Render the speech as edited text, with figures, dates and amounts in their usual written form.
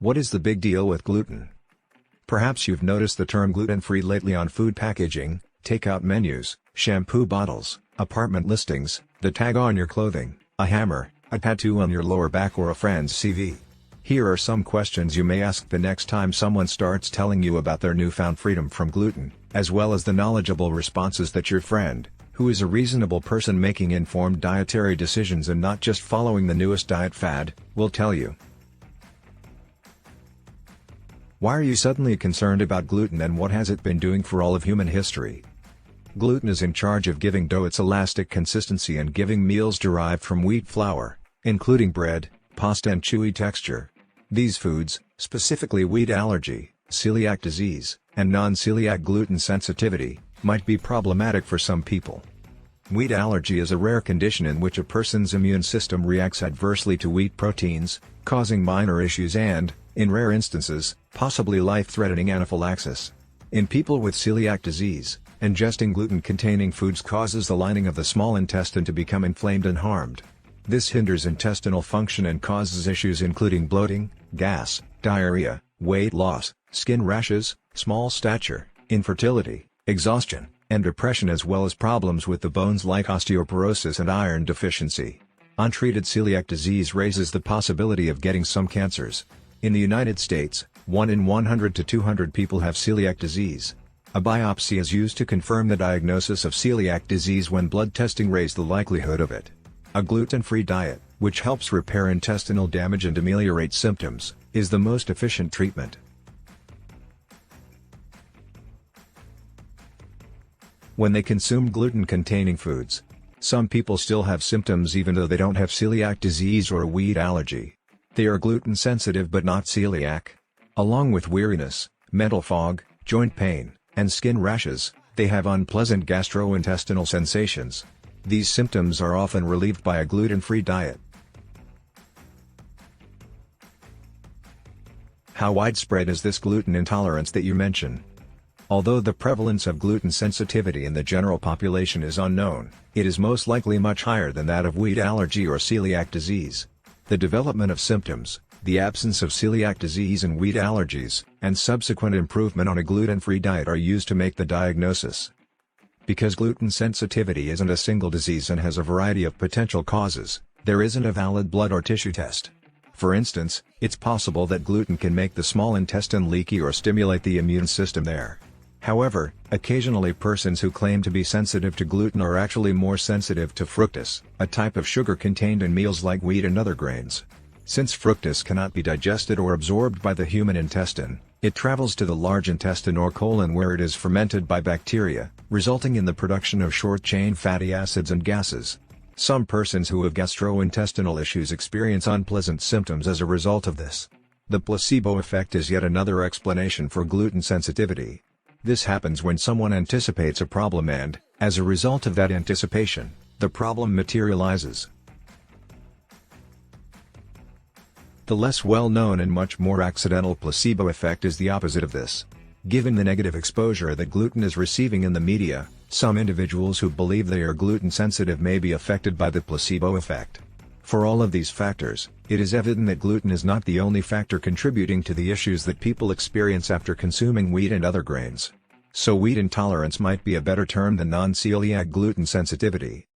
What is the big deal with gluten? Perhaps you've noticed the term gluten-free lately on food packaging, takeout menus, shampoo bottles, apartment listings, the tag on your clothing, a hammer, a tattoo on your lower back, or a friend's CV. Here are some questions you may ask the next time someone starts telling you about their newfound freedom from gluten, as well as the knowledgeable responses that your friend, who is a reasonable person making informed dietary decisions and not just following the newest diet fad, will tell you. Why are you suddenly concerned about gluten, and what has it been doing for all of human history? Gluten is in charge of giving dough its elastic consistency and giving meals derived from wheat flour, including bread, pasta, and chewy texture. These foods, specifically wheat allergy, celiac disease, and non-celiac gluten sensitivity, might be problematic for some people. Wheat allergy is a rare condition in which a person's immune system reacts adversely to wheat proteins, causing minor issues and, in rare instances, possibly life-threatening anaphylaxis. In people with celiac disease, ingesting gluten-containing foods causes the lining of the small intestine to become inflamed and harmed. This hinders intestinal function and causes issues including bloating, gas, diarrhea, weight loss, skin rashes, small stature, infertility, exhaustion, and depression, as well as problems with the bones like osteoporosis and iron deficiency. Untreated celiac disease raises the possibility of getting some cancers. In the United States, 1 in 100 to 200 people have celiac disease. A biopsy is used to confirm the diagnosis of celiac disease when blood testing raised the likelihood of it. A gluten-free diet, which helps repair intestinal damage and ameliorate symptoms, is the most efficient treatment. When they consume gluten-containing foods, some people still have symptoms even though they don't have celiac disease or a wheat allergy. They are gluten-sensitive but not celiac. Along with weariness, mental fog, joint pain, and skin rashes, they have unpleasant gastrointestinal sensations. These symptoms are often relieved by a gluten-free diet. How widespread is this gluten intolerance that you mention? Although the prevalence of gluten sensitivity in the general population is unknown, it is most likely much higher than that of wheat allergy or celiac disease. The development of symptoms, the absence of celiac disease and wheat allergies, and subsequent improvement on a gluten-free diet are used to make the diagnosis. Because gluten sensitivity isn't a single disease and has a variety of potential causes, there isn't a valid blood or tissue test. For instance, it's possible that gluten can make the small intestine leaky or stimulate the immune system there. However, occasionally persons who claim to be sensitive to gluten are actually more sensitive to fructose, a type of sugar contained in meals like wheat and other grains. Since fructose cannot be digested or absorbed by the human intestine, it travels to the large intestine or colon, where it is fermented by bacteria, resulting in the production of short-chain fatty acids and gases. Some persons who have gastrointestinal issues experience unpleasant symptoms as a result of this. The placebo effect is yet another explanation for gluten sensitivity. This happens when someone anticipates a problem and, as a result of that anticipation, the problem materializes. The less well-known and much more accidental placebo effect is the opposite of this. Given the negative exposure that gluten is receiving in the media, some individuals who believe they are gluten-sensitive may be affected by the placebo effect. For all of these factors, it is evident that gluten is not the only factor contributing to the issues that people experience after consuming wheat and other grains. So wheat intolerance might be a better term than non-celiac gluten sensitivity.